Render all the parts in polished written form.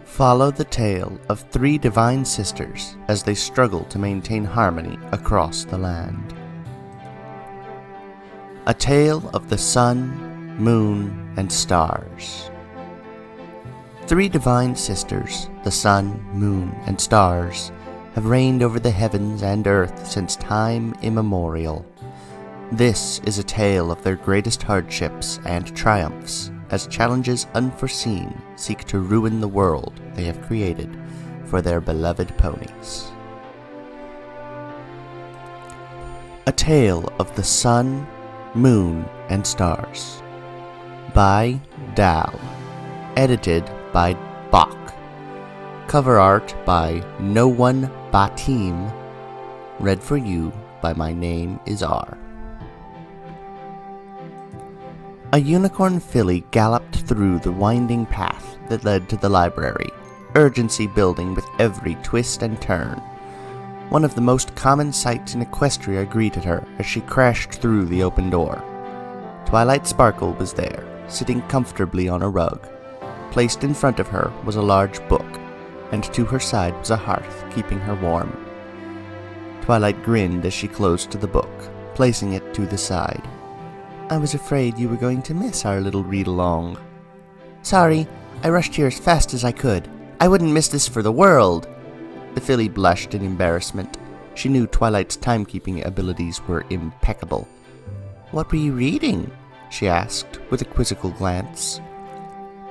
Follow the tale of three divine sisters as they struggle to maintain harmony across the land. A tale of the sun, moon, and stars. Three divine sisters, the sun, moon, and stars, have reigned over the heavens and earth since time immemorial. This is a tale of their greatest hardships and triumphs, as challenges unforeseen seek to ruin the world they have created for their beloved ponies. A Tale of the Sun, Moon, and Stars by Dal. Edited by Bach. Cover art by No One Batim. Read for you by My Name is R. A unicorn filly galloped through the winding path that led to the library, urgency building with every twist and turn. One of the most common sights in Equestria greeted her as she crashed through the open door. Twilight Sparkle was there, sitting comfortably on a rug. Placed in front of her was a large book, and to her side was a hearth keeping her warm. Twilight grinned as she closed to the book, placing it to the side. "I was afraid you were going to miss our little read-along." "Sorry, I rushed here as fast as I could. I wouldn't miss this for the world." The filly blushed in embarrassment. She knew Twilight's timekeeping abilities were impeccable. "What were you reading?" she asked, with a quizzical glance.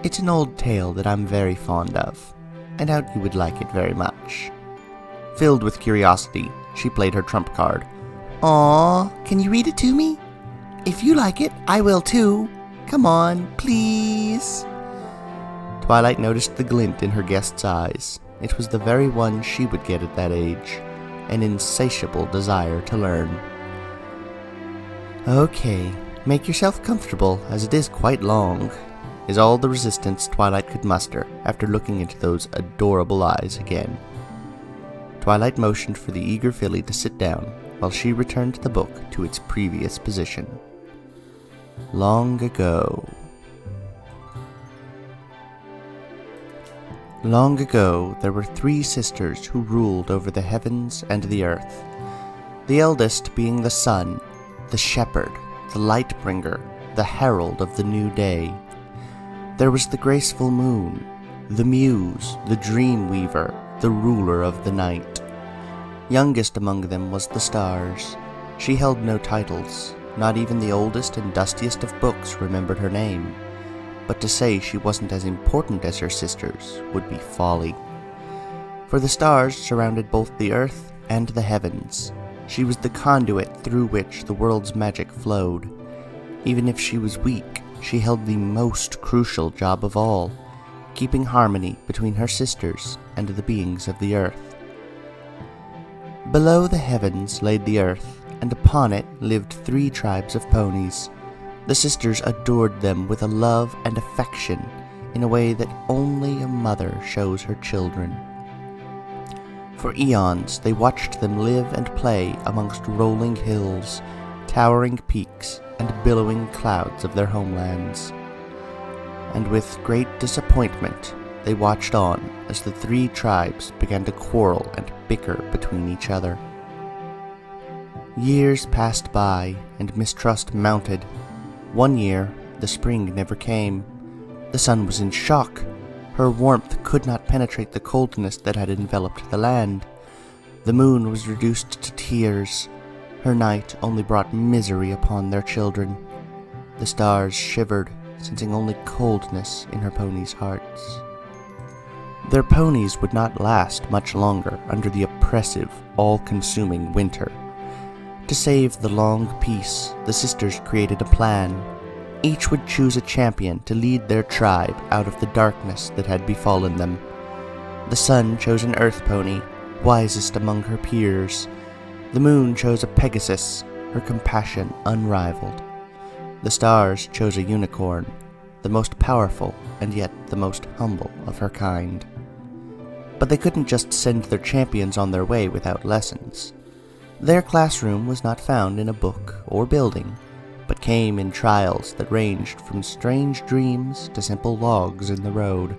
"It's an old tale that I'm very fond of. I doubt you would like it very much." Filled with curiosity, she played her trump card. "Aw, can you read it to me? If you like it, I will too. Come on, please." Twilight noticed the glint in her guest's eyes. It was the very one she would get at that age, an insatiable desire to learn. "Okay, make yourself comfortable, as it is quite long," is all the resistance Twilight could muster after looking into those adorable eyes again. Twilight motioned for the eager filly to sit down while she returned the book to its previous position. Long ago. Long ago, there were three sisters who ruled over the heavens and the earth. The eldest being the sun, the shepherd, the light-bringer, the herald of the new day. There was the graceful moon, the muse, the dream weaver, the ruler of the night. Youngest among them was the stars. She held no titles. Not even the oldest and dustiest of books remembered her name. But to say she wasn't as important as her sisters would be folly. For the stars surrounded both the earth and the heavens. She was the conduit through which the world's magic flowed. Even if she was weak, she held the most crucial job of all, keeping harmony between her sisters and the beings of the earth. Below the heavens lay the earth, and upon it lived three tribes of ponies. The sisters adored them with a love and affection in a way that only a mother shows her children. For eons they watched them live and play amongst rolling hills, towering peaks, and billowing clouds of their homelands. And with great disappointment they watched on as the three tribes began to quarrel and bicker between each other. Years passed by, and mistrust mounted. One year, the spring never came. The sun was in shock. Her warmth could not penetrate the coldness that had enveloped the land. The moon was reduced to tears. Her night only brought misery upon their children. The stars shivered, sensing only coldness in her ponies' hearts. Their ponies would not last much longer under the oppressive, all-consuming winter. To save the long peace, the sisters created a plan. Each would choose a champion to lead their tribe out of the darkness that had befallen them. The sun chose an earth pony, wisest among her peers. The moon chose a Pegasus, her compassion unrivaled. The stars chose a unicorn, the most powerful and yet the most humble of her kind. But they couldn't just send their champions on their way without lessons. Their classroom was not found in a book or building, but came in trials that ranged from strange dreams to simple logs in the road.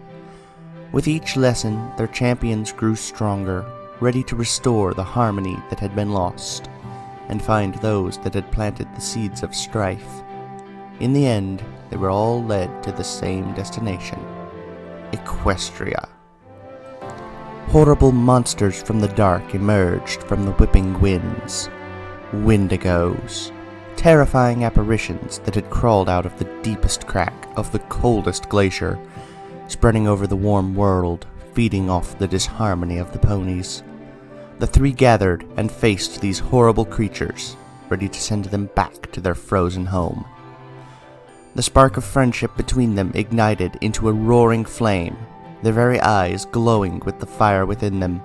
With each lesson, their champions grew stronger, ready to restore the harmony that had been lost, and find those that had planted the seeds of strife. In the end, they were all led to the same destination, Equestria. Horrible monsters from the dark emerged from the whipping winds. Wendigos, terrifying apparitions that had crawled out of the deepest crack of the coldest glacier, spreading over the warm world, feeding off the disharmony of the ponies. The three gathered and faced these horrible creatures, ready to send them back to their frozen home. The spark of friendship between them ignited into a roaring flame, their very eyes glowing with the fire within them.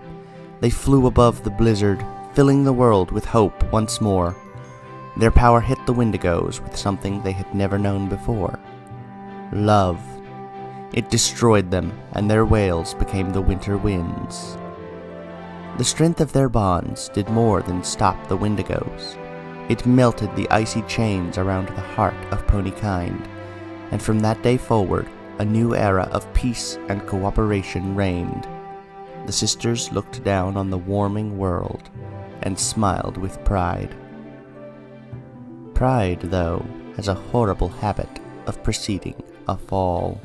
They flew above the blizzard, filling the world with hope once more. Their power hit the Wendigos with something they had never known before: love. It destroyed them, and their wails became the winter winds. The strength of their bonds did more than stop the Wendigos. It melted the icy chains around the heart of ponykind, and from that day forward, a new era of peace and cooperation reigned. The sisters looked down on the warming world and smiled with pride. Pride, though, has a horrible habit of preceding a fall.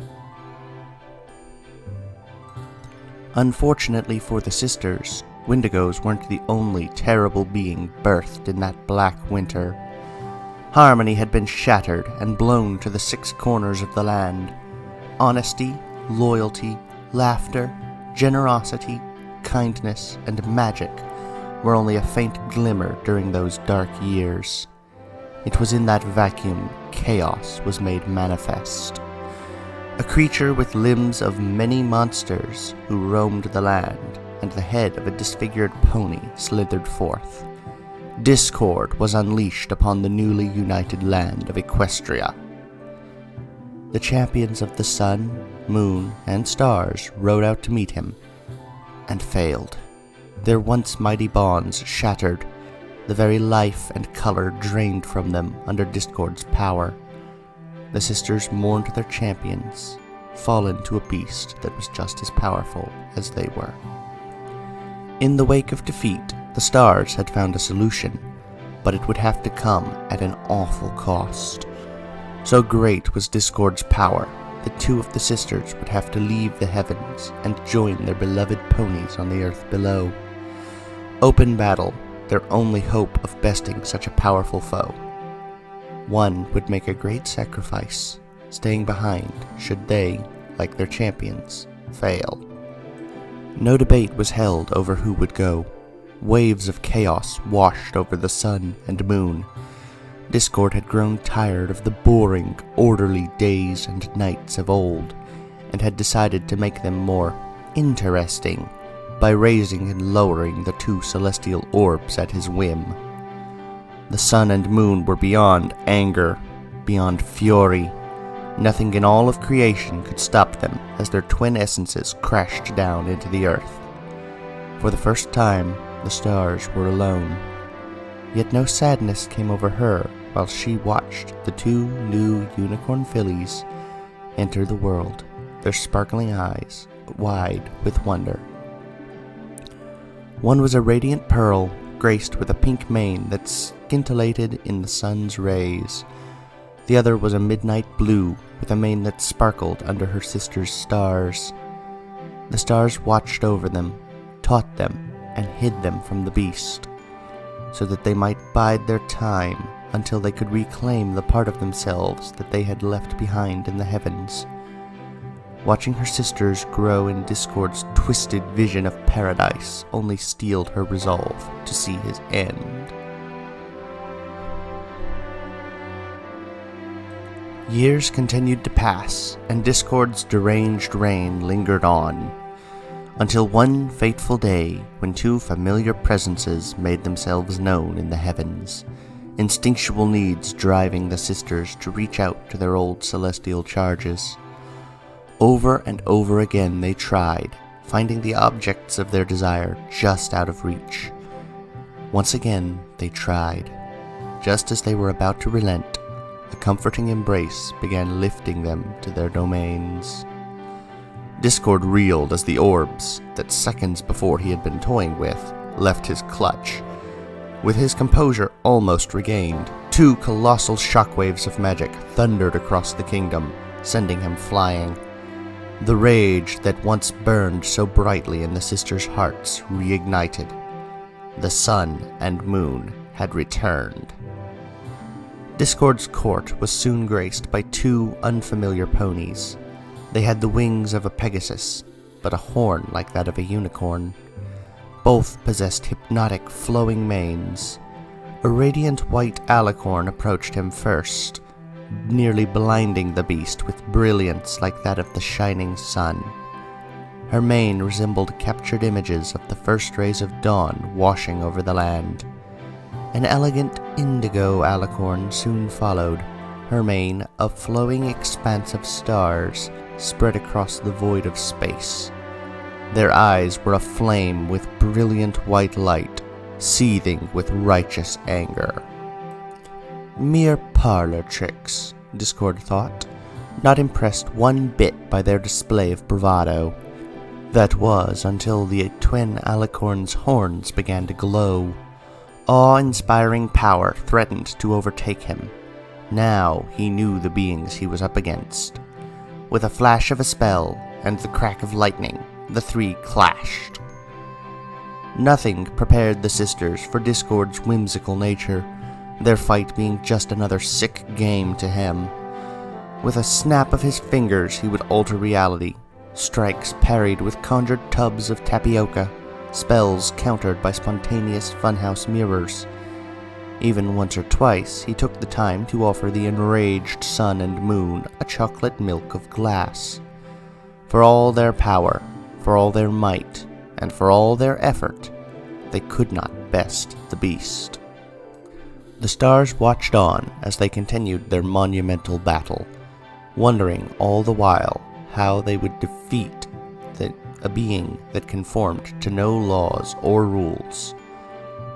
Unfortunately for the sisters, Wendigos weren't the only terrible being birthed in that black winter. Harmony had been shattered and blown to the six corners of the land. Honesty, loyalty, laughter, generosity, kindness, and magic were only a faint glimmer during those dark years. It was in that vacuum chaos was made manifest. A creature with limbs of many monsters who roamed the land, and the head of a disfigured pony slithered forth. Discord was unleashed upon the newly united land of Equestria. The champions of the sun, moon, and stars rode out to meet him, and failed. Their once mighty bonds shattered, the very life and color drained from them under Discord's power. The sisters mourned their champions, fallen to a beast that was just as powerful as they were. In the wake of defeat, the stars had found a solution, but it would have to come at an awful cost. So great was Discord's power that two of the sisters would have to leave the heavens and join their beloved ponies on the earth below. Open battle, their only hope of besting such a powerful foe. One would make a great sacrifice, staying behind should they, like their champions, fail. No debate was held over who would go. Waves of chaos washed over the sun and moon. Discord had grown tired of the boring, orderly days and nights of old, and had decided to make them more interesting by raising and lowering the two celestial orbs at his whim. The sun and moon were beyond anger, beyond fury. Nothing in all of creation could stop them as their twin essences crashed down into the earth. For the first time, the stars were alone. Yet no sadness came over her while she watched the two new unicorn fillies enter the world, their sparkling eyes wide with wonder. One was a radiant pearl, graced with a pink mane that scintillated in the sun's rays. The other was a midnight blue, with a mane that sparkled under her sister's stars. The stars watched over them, taught them, and hid them from the beast, so that they might bide their time until they could reclaim the part of themselves that they had left behind in the heavens. Watching her sisters grow in Discord's twisted vision of paradise only steeled her resolve to see his end. Years continued to pass, and Discord's deranged reign lingered on, until one fateful day when two familiar presences made themselves known in the heavens, instinctual needs driving the sisters to reach out to their old celestial charges. Over and over again they tried, finding the objects of their desire just out of reach. Once again they tried. Just as they were about to relent, a comforting embrace began lifting them to their domains. Discord reeled as the orbs, that seconds before he had been toying with, left his clutch. With his composure almost regained, 2 colossal shockwaves of magic thundered across the kingdom, sending him flying. The rage that once burned so brightly in the sisters' hearts reignited. The sun and moon had returned. Discord's court was soon graced by 2 unfamiliar ponies. They had the wings of a Pegasus, but a horn like that of a unicorn. Both possessed hypnotic, flowing manes. A radiant white alicorn approached him first, nearly blinding the beast with brilliance like that of the shining sun. Her mane resembled captured images of the first rays of dawn washing over the land. An elegant indigo alicorn soon followed, her mane a flowing expanse of stars spread across the void of space. Their eyes were aflame with brilliant white light, seething with righteous anger. Mere parlor tricks, Discord thought, not impressed one bit by their display of bravado. That was until the twin alicorn's horns began to glow. Awe-inspiring power threatened to overtake him. Now he knew the beings he was up against. With a flash of a spell and the crack of lightning, the 3 clashed. Nothing prepared the sisters for Discord's whimsical nature, their fight being just another sick game to him. With a snap of his fingers he would alter reality, strikes parried with conjured tubs of tapioca, spells countered by spontaneous funhouse mirrors. Even once or twice he took the time to offer the enraged sun and moon a chocolate milk of glass. For all their power, for all their might, and for all their effort, they could not best the beast. The stars watched on as they continued their monumental battle, wondering all the while how they would defeat a being that conformed to no laws or rules.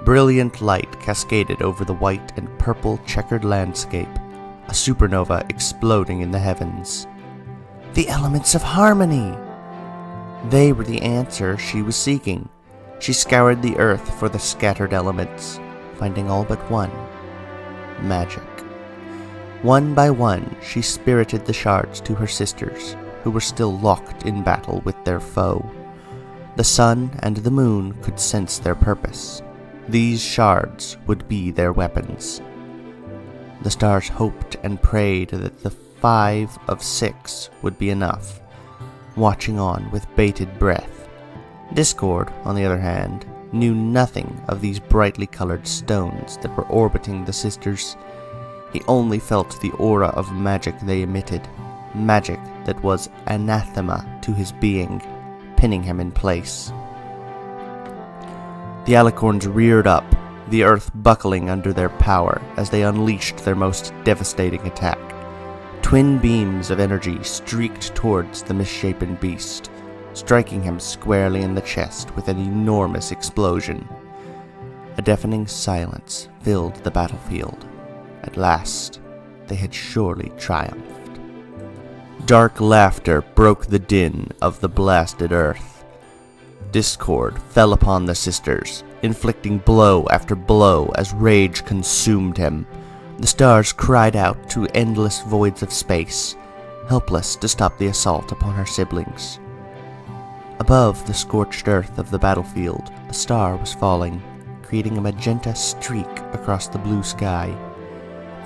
Brilliant light cascaded over the white and purple checkered landscape, a supernova exploding in the heavens. The elements of harmony! They were the answer she was seeking. She scoured the earth for the scattered elements, finding all but one: magic. One by one, she spirited the shards to her sisters, who were still locked in battle with their foe. The sun and the moon could sense their purpose. These shards would be their weapons. The stars hoped and prayed that the 5 of 6 would be enough, watching on with bated breath. Discord, on the other hand, knew nothing of these brightly colored stones that were orbiting the sisters. He only felt the aura of magic they emitted, magic that was anathema to his being, pinning him in place. The alicorns reared up, the earth buckling under their power as they unleashed their most devastating attack. Twin beams of energy streaked towards the misshapen beast, striking him squarely in the chest with an enormous explosion. A deafening silence filled the battlefield. At last, they had surely triumphed. Dark laughter broke the din of the blasted earth. Discord fell upon the sisters, inflicting blow after blow as rage consumed him. The stars cried out to endless voids of space, helpless to stop the assault upon her siblings. Above the scorched earth of the battlefield, a star was falling, creating a magenta streak across the blue sky.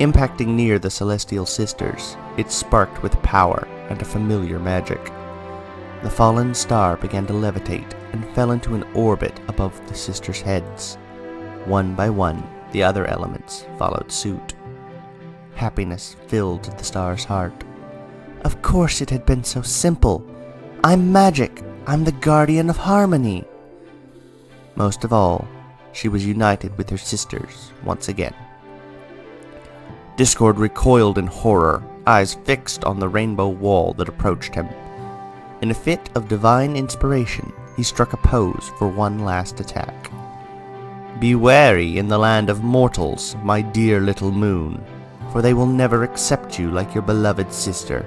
Impacting near the celestial sisters, it sparked with power and a familiar magic. The fallen star began to levitate and fell into an orbit above the sisters' heads. One by one, the other elements followed suit. Happiness filled the star's heart. Of course it had been so simple. I'm magic. I'm the guardian of harmony. Most of all, she was united with her sisters once again. Discord recoiled in horror, eyes fixed on the rainbow wall that approached him. In a fit of divine inspiration, he struck a pose for one last attack. Be wary in the land of mortals, my dear little moon, for they will never accept you like your beloved sister,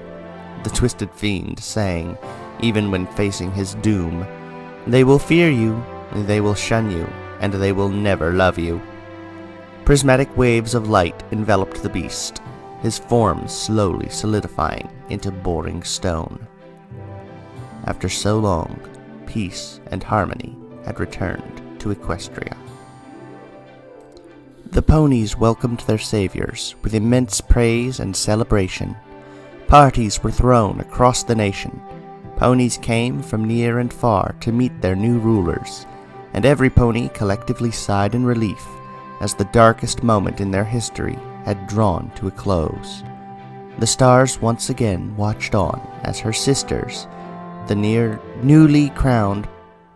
the twisted fiend sang, even when facing his doom. They will fear you, they will shun you, and they will never love you. Prismatic waves of light enveloped the beast, his form slowly solidifying into boring stone. After so long, peace and harmony had returned to Equestria. The ponies welcomed their saviors with immense praise and celebration. Parties were thrown across the nation. Ponies came from near and far to meet their new rulers, and every pony collectively sighed in relief as the darkest moment in their history had drawn to a close. The stars once again watched on as her sisters, the newly crowned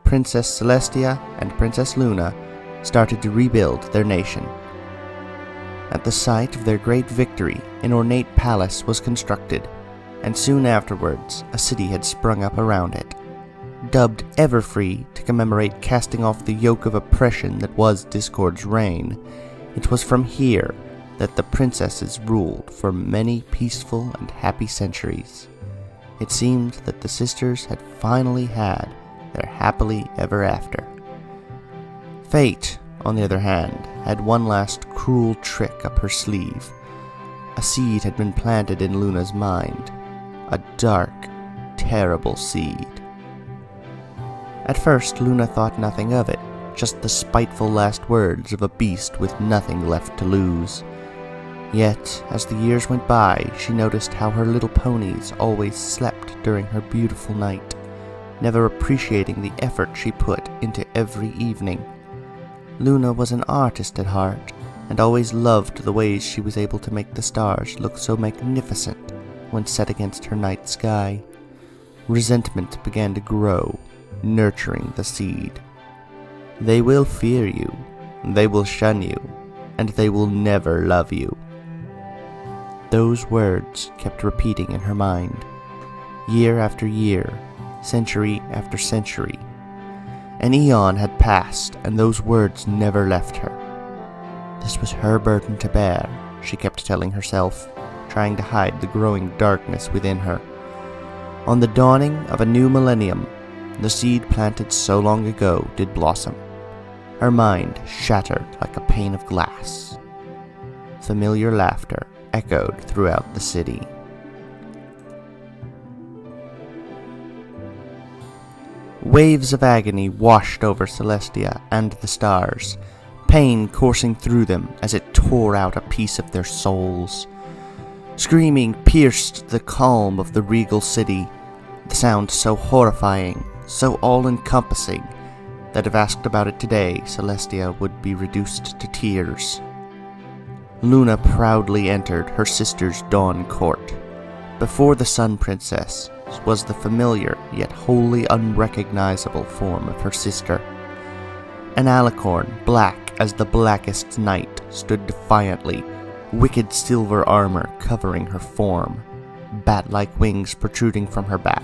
Princess Celestia and Princess Luna, started to rebuild their nation. At the site of their great victory, an ornate palace was constructed, and soon afterwards a city had sprung up around it. Dubbed Everfree to commemorate casting off the yoke of oppression that was Discord's reign, it was from here that the princesses ruled for many peaceful and happy centuries. It seemed that the sisters had finally had their happily ever after. Fate, on the other hand, had one last cruel trick up her sleeve. A seed had been planted in Luna's mind, a dark, terrible seed. At first, Luna thought nothing of it, just the spiteful last words of a beast with nothing left to lose. Yet, as the years went by, she noticed how her little ponies always slept during her beautiful night, never appreciating the effort she put into every evening. Luna was an artist at heart, and always loved the ways she was able to make the stars look so magnificent when set against her night sky. Resentment began to grow, nurturing the seed. They will fear you, they will shun you, and they will never love you. Those words kept repeating in her mind, year after year, century after century. An eon had passed, and those words never left her. This was her burden to bear, she kept telling herself, trying to hide the growing darkness within her. On the dawning of a new millennium, the seed planted so long ago did blossom. Her mind shattered like a pane of glass. Familiar laughter echoed throughout the city. Waves of agony washed over Celestia and the stars, pain coursing through them as it tore out a piece of their souls. Screaming pierced the calm of the regal city, the sound so horrifying, so all-encompassing, that if asked about it today, Celestia would be reduced to tears. Luna proudly entered her sister's dawn court. Before the Sun Princess was the familiar yet wholly unrecognizable form of her sister. An alicorn, black as the blackest night, stood defiantly, wicked silver armor covering her form, bat-like wings protruding from her back,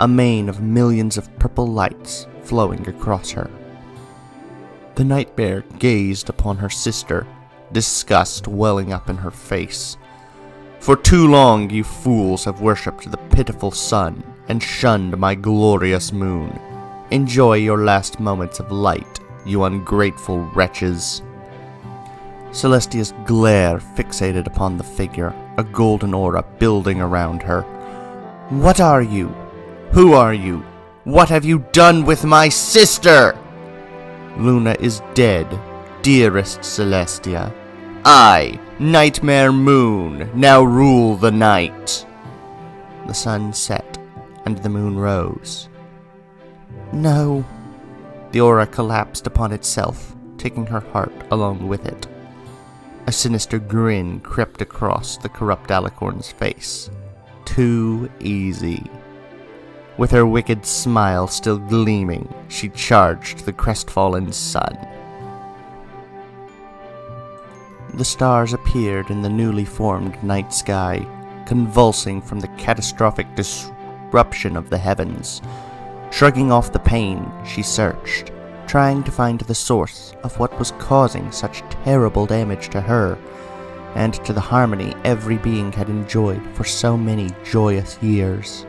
a mane of millions of purple lights flowing across her. The nightmare gazed upon her sister, disgust welling up in her face. For too long you fools have worshipped the pitiful sun and shunned my glorious moon. Enjoy your last moments of light, you ungrateful wretches. Celestia's glare fixated upon the figure, a golden aura building around her. What are you? Who are you? What have you done with my sister? Luna is dead, dearest Celestia. I, Nightmare Moon, now rule the night. The sun set, and the moon rose. No. The aura collapsed upon itself, taking her heart along with it. A sinister grin crept across the corrupt alicorn's face. Too easy. With her wicked smile still gleaming, she charged the crestfallen sun. The stars appeared in the newly formed night sky, convulsing from the catastrophic disruption of the heavens. Shrugging off the pain, she searched, trying to find the source of what was causing such terrible damage to her, and to the harmony every being had enjoyed for so many joyous years.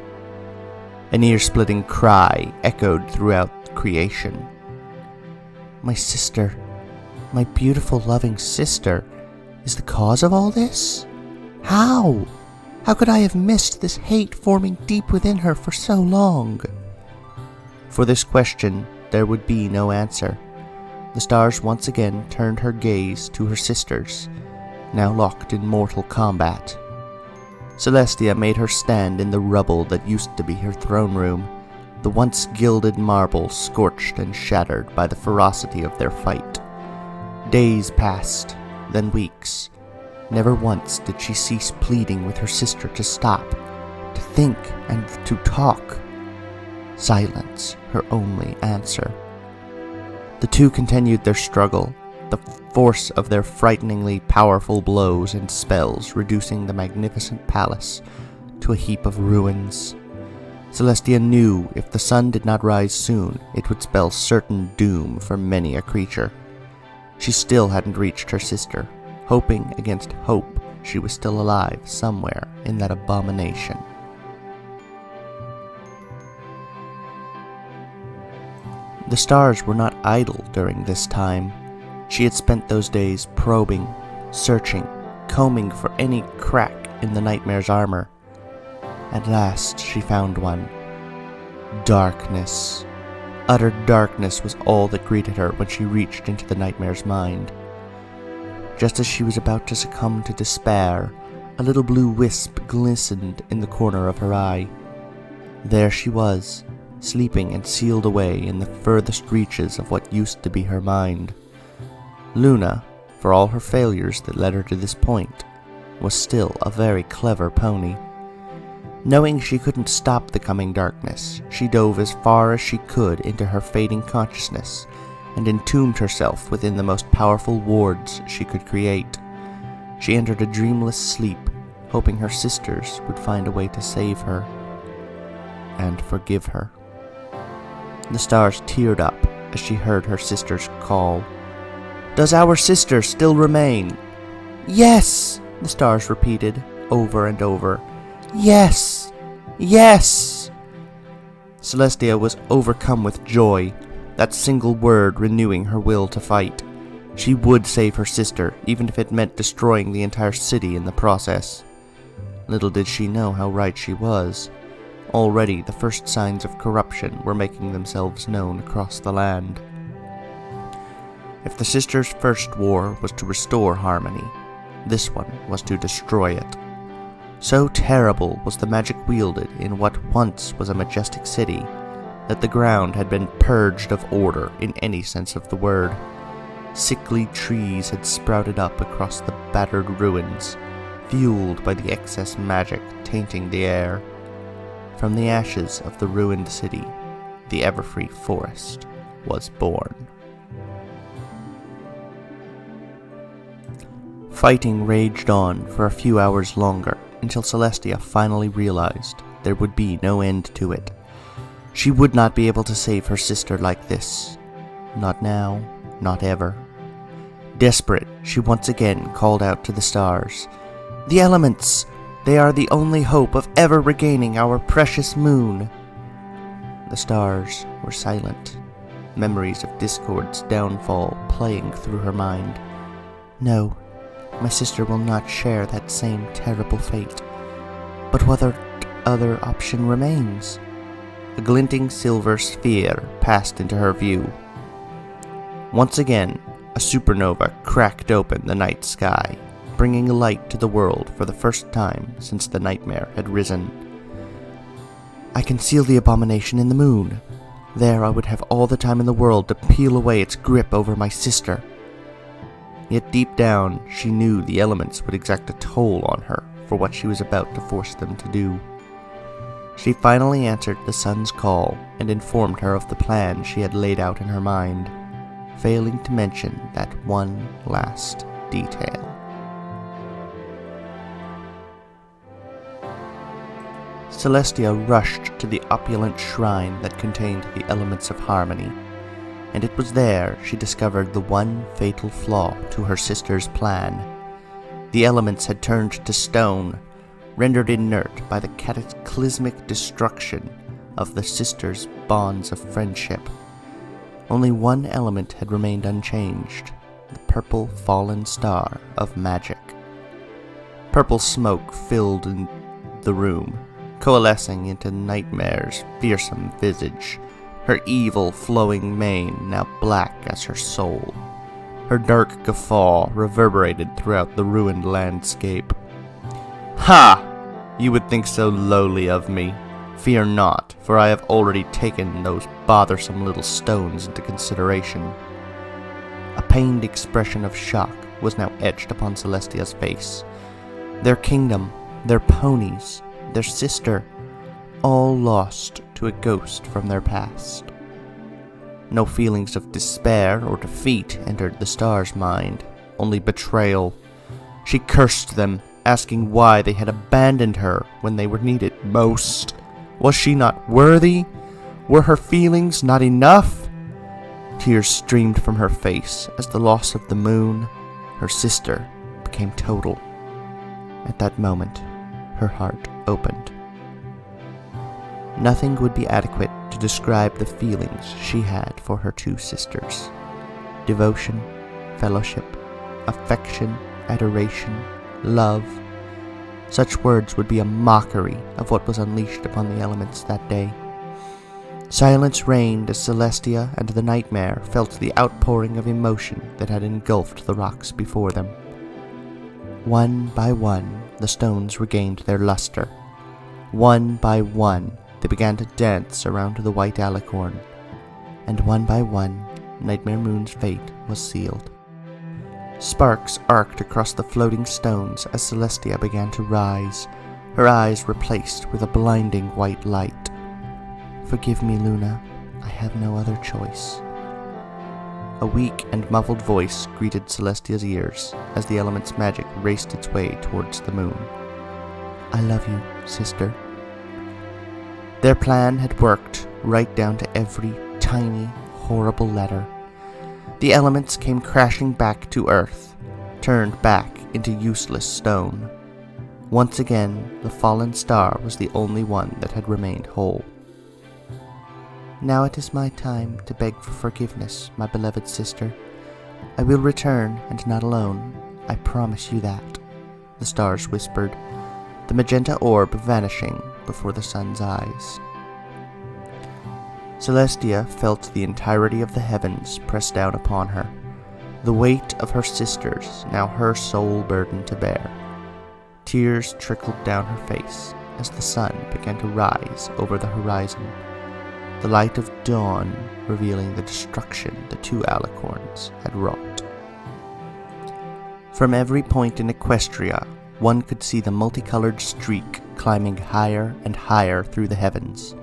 An ear-splitting cry echoed throughout creation. My sister, my beautiful loving sister, is the cause of all this? How? How could I have missed this hate forming deep within her for so long? For this question, there would be no answer. The stars once again turned her gaze to her sisters, now locked in mortal combat. Celestia made her stand in the rubble that used to be her throne room, the once gilded marble scorched and shattered by the ferocity of their fight. Days passed, then weeks. Never once did she cease pleading with her sister to stop, to think, and to talk. Silence, her only answer. The two continued their struggle, the force of their frighteningly powerful blows and spells reducing the magnificent palace to a heap of ruins. Celestia knew if the sun did not rise soon, it would spell certain doom for many a creature. She still hadn't reached her sister, hoping against hope she was still alive somewhere in that abomination. The stars were not idle during this time. She had spent those days probing, searching, combing for any crack in the nightmare's armor. At last she found one. Darkness. Utter darkness was all that greeted her when she reached into the nightmare's mind. Just as she was about to succumb to despair, a little blue wisp glistened in the corner of her eye. There she was, sleeping and sealed away in the furthest reaches of what used to be her mind. Luna, for all her failures that led her to this point, was still a very clever pony. Knowing she couldn't stop the coming darkness, she dove as far as she could into her fading consciousness and entombed herself within the most powerful wards she could create. She entered a dreamless sleep, hoping her sisters would find a way to save her and forgive her. The stars teared up as she heard her sisters call. "Does our sister still remain?" "Yes," the stars repeated over and over. "Yes! Yes!" Celestia was overcome with joy, that single word renewing her will to fight. She would save her sister, even if it meant destroying the entire city in the process. Little did she know how right she was. Already the first signs of corruption were making themselves known across the land. If the sisters' first war was to restore harmony, this one was to destroy it. So terrible was the magic wielded in what once was a majestic city, that the ground had been purged of order in any sense of the word. Sickly trees had sprouted up across the battered ruins, fueled by the excess magic tainting the air. From the ashes of the ruined city, the Everfree Forest was born. Fighting raged on for a few hours longer, until Celestia finally realized there would be no end to it. She would not be able to save her sister like this. Not now, not ever. Desperate, she once again called out to the stars. "The elements! They are the only hope of ever regaining our precious moon." The stars were silent, memories of Discord's downfall playing through her mind. No, my sister will not share that same terrible fate. But what other option remains? A glinting silver sphere passed into her view. Once again, a supernova cracked open the night sky, bringing light to the world for the first time since the nightmare had risen. "I can seal the abomination in the moon. There I would have all the time in the world to peel away its grip over my sister." Yet deep down, she knew the elements would exact a toll on her for what she was about to force them to do. She finally answered the sun's call and informed her of the plan she had laid out in her mind, failing to mention that one last detail. Celestia rushed to the opulent shrine that contained the elements of harmony, and it was there she discovered the one fatal flaw to her sister's plan. The elements had turned to stone, rendered inert by the cataclysmic destruction of the sisters' bonds of friendship. Only one element had remained unchanged, the purple fallen star of magic. Purple smoke filled in the room, coalescing into Nightmare's fearsome visage, her evil flowing mane now black as her soul. Her dark guffaw reverberated throughout the ruined landscape. "Ha! You would think so lowly of me. Fear not, for I have already taken those bothersome little stones into consideration." A pained expression of shock was now etched upon Celestia's face. Their kingdom, their ponies, their sister, all lost to a ghost from their past. No feelings of despair or defeat entered the star's mind, only betrayal. She cursed them, asking why they had abandoned her when they were needed most. Was she not worthy? Were her feelings not enough? Tears streamed from her face as the loss of the moon, her sister, became total. At that moment, her heart opened. Nothing would be adequate to describe the feelings she had for her two sisters. Devotion, fellowship, affection, adoration, love. Such words would be a mockery of what was unleashed upon the elements that day. Silence reigned as Celestia and the Nightmare felt the outpouring of emotion that had engulfed the rocks before them. One by one, the stones regained their luster. One by one, they began to dance around the white alicorn. And one by one, Nightmare Moon's fate was sealed. Sparks arced across the floating stones as Celestia began to rise, her eyes replaced with a blinding white light. "Forgive me, Luna. I have no other choice." A weak and muffled voice greeted Celestia's ears as the element's magic raced its way towards the moon. "I love you, sister." Their plan had worked right down to every tiny, horrible letter. The elements came crashing back to Earth, turned back into useless stone. Once again, the fallen star was the only one that had remained whole. "Now it is my time to beg for forgiveness, my beloved sister. I will return, and not alone. I promise you that," the stars whispered, the magenta orb vanishing before the sun's eyes. Celestia felt the entirety of the heavens press down upon her, the weight of her sisters now her sole burden to bear. Tears trickled down her face as the sun began to rise over the horizon, the light of dawn revealing the destruction the two alicorns had wrought. From every point in Equestria, one could see the multicolored streak climbing higher and higher through the heavens.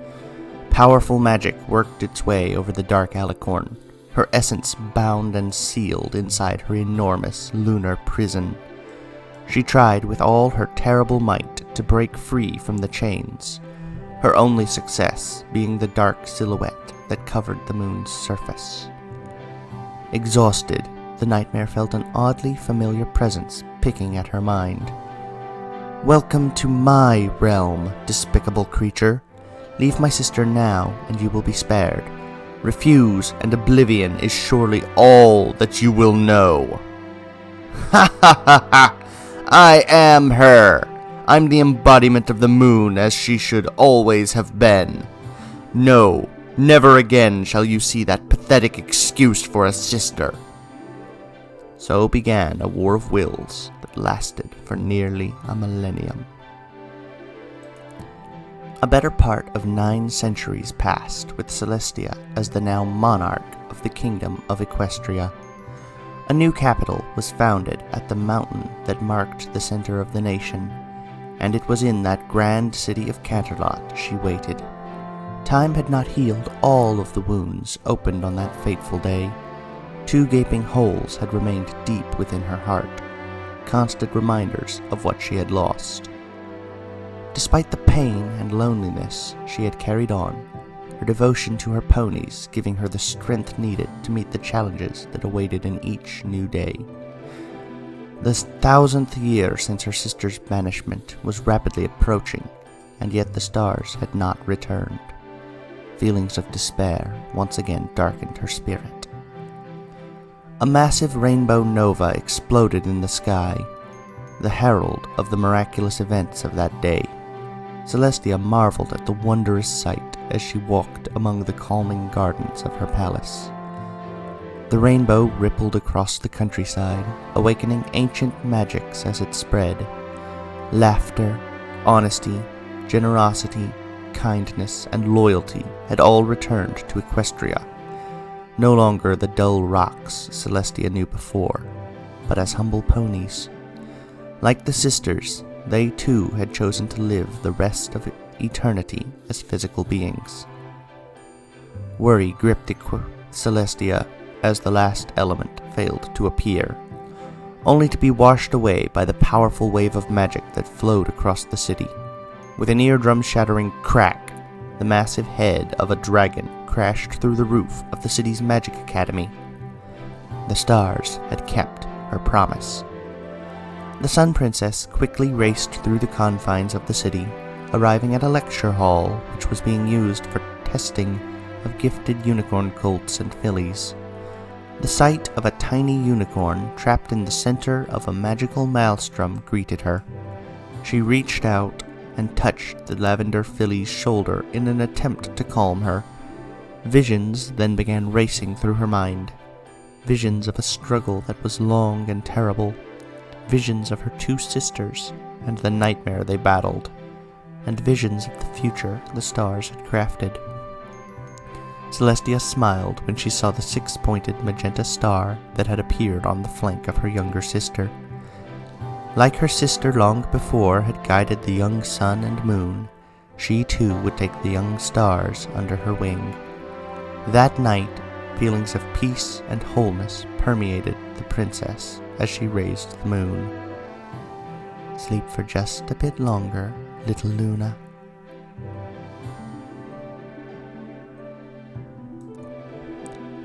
Powerful magic worked its way over the dark alicorn, her essence bound and sealed inside her enormous lunar prison. She tried with all her terrible might to break free from the chains, her only success being the dark silhouette that covered the moon's surface. Exhausted, the Nightmare felt an oddly familiar presence picking at her mind. "Welcome to my realm, despicable creature. Leave my sister now, and you will be spared. Refuse, and oblivion is surely all that you will know." "Ha ha ha ha! I am her! I'm the embodiment of the moon as she should always have been. No, never again shall you see that pathetic excuse for a sister." So began a war of wills that lasted for nearly a millennium. A better part of 9 centuries passed with Celestia as the now monarch of the kingdom of Equestria. A new capital was founded at the mountain that marked the center of the nation, and it was in that grand city of Canterlot she waited. Time had not healed all of the wounds opened on that fateful day. 2 gaping holes had remained deep within her heart, constant reminders of what she had lost. Despite the pain and loneliness, she had carried on, her devotion to her ponies giving her the strength needed to meet the challenges that awaited in each new day. The 1000th year since her sister's banishment was rapidly approaching, and yet the stars had not returned. feelings of despair once again darkened her spirit. A massive rainbow nova exploded in the sky, the herald of the miraculous events of that day. Celestia marveled at the wondrous sight as she walked among the calming gardens of her palace. The rainbow rippled across the countryside, awakening ancient magics as it spread. Laughter, honesty, generosity, kindness, and loyalty had all returned to Equestria, no longer the dull rocks Celestia knew before, but as humble ponies. Like the sisters, they too had chosen to live the rest of eternity as physical beings. Worry gripped Celestia as the last element failed to appear, only to be washed away by the powerful wave of magic that flowed across the city. With an eardrum-shattering crack, the massive head of a dragon crashed through the roof of the city's magic academy. The stars had kept her promise. The Sun Princess quickly raced through the confines of the city, arriving at a lecture hall which was being used for testing of gifted unicorn colts and fillies. The sight of a tiny unicorn trapped in the center of a magical maelstrom greeted her. She reached out and touched the lavender filly's shoulder in an attempt to calm her. Visions then began racing through her mind. Visions of a struggle that was long and terrible. Visions of her two sisters and the nightmare they battled. And visions of the future the stars had crafted. Celestia smiled when she saw the six-pointed magenta star that had appeared on the flank of her younger sister. Like her sister long before had guided the young sun and moon, she too would take the young stars under her wing. That night, feelings of peace and wholeness permeated the princess as she raised the moon. Sleep for just a bit longer, little Luna.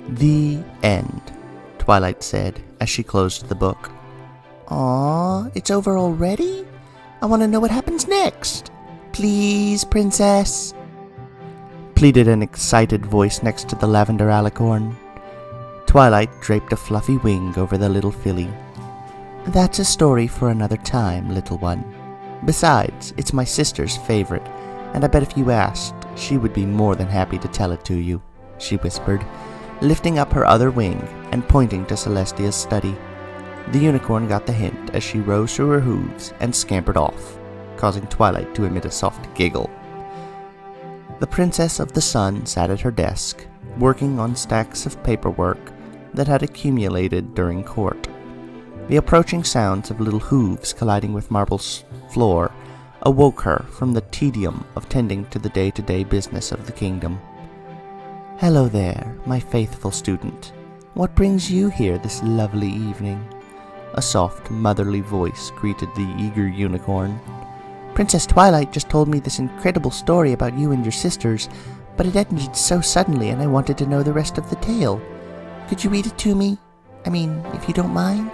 The end, Twilight said as she closed the book. Aw, it's over already? I want to know what happens next. Please, princess, pleaded an excited voice next to the lavender alicorn. Twilight draped a fluffy wing over the little filly. That's a story for another time, little one. Besides, it's my sister's favorite, and I bet if you asked, she would be more than happy to tell it to you, she whispered, lifting up her other wing and pointing to Celestia's study. The unicorn got the hint as she rose to her hooves and scampered off, causing Twilight to emit a soft giggle. The Princess of the Sun sat at her desk, working on stacks of paperwork that had accumulated during court. The approaching sounds of little hooves colliding with marble floor awoke her from the tedium of tending to the day-to-day business of the kingdom. Hello there, my faithful student. What brings you here this lovely evening? A soft, motherly voice greeted the eager unicorn. Princess Twilight just told me this incredible story about you and your sisters, but it ended so suddenly and I wanted to know the rest of the tale. Could you read it to me? I mean, if you don't mind?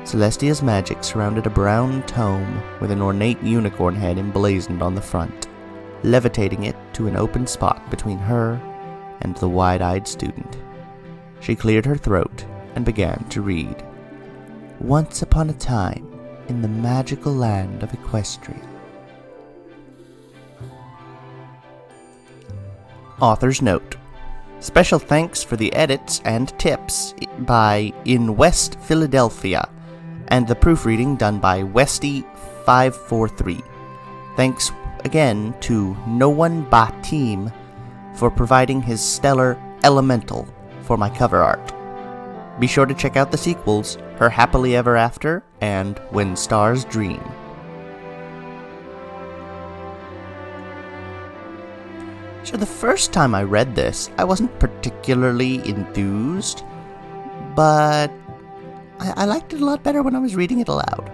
Celestia's magic surrounded a brown tome with an ornate unicorn head emblazoned on the front, levitating it to an open spot between her and the wide-eyed student. She cleared her throat and began to read. Once upon a time, in the magical land of Equestria. Author's note. Special thanks for the edits and tips by In West Philadelphia, and the proofreading done by Westy543. Thanks again to No One But Team for providing his stellar Elemental for my cover art. Be sure to check out the sequels, Her Happily Ever After and When Stars Dream. So the first time I read this, I wasn't particularly enthused, but I liked it a lot better when I was reading it aloud.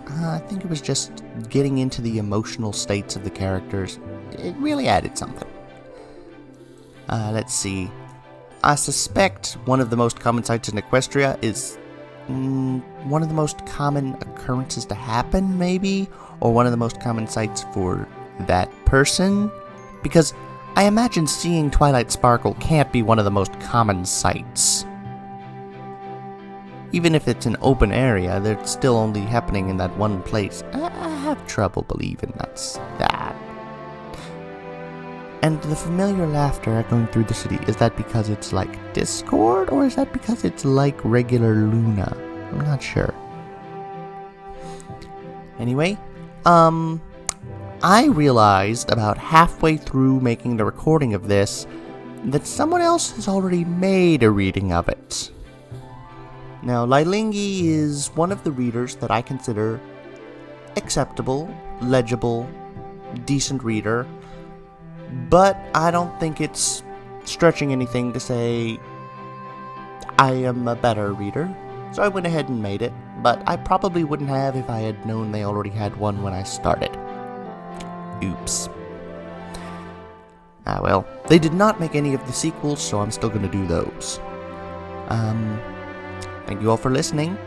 I think it was just getting into the emotional states of the characters. It really added something. Let's see. I suspect one of the most common sights in Equestria is one of the most common occurrences to happen, maybe? Or one of the most common sights for that person? Because I imagine seeing Twilight Sparkle can't be one of the most common sights. Even if it's an open area, they're still only happening in that one place. I have trouble believing that's that. And the familiar laughter echoing through the city, is that because it's like Discord, or is that because it's like regular Luna? I'm not sure. Anyway, I realized about halfway through making the recording of this that someone else has already made a reading of it. Now, Lailingi is one of the readers that I consider acceptable, legible, decent reader, but I don't think it's stretching anything to say I am a better reader, so I went ahead and made it, but I probably wouldn't have if I had known they already had one when I started. Oops. Ah well, they did not make any of the sequels, so I'm still gonna do those. Thank you all for listening.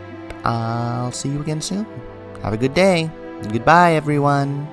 I'll see you again soon. Have a good day. Goodbye, everyone.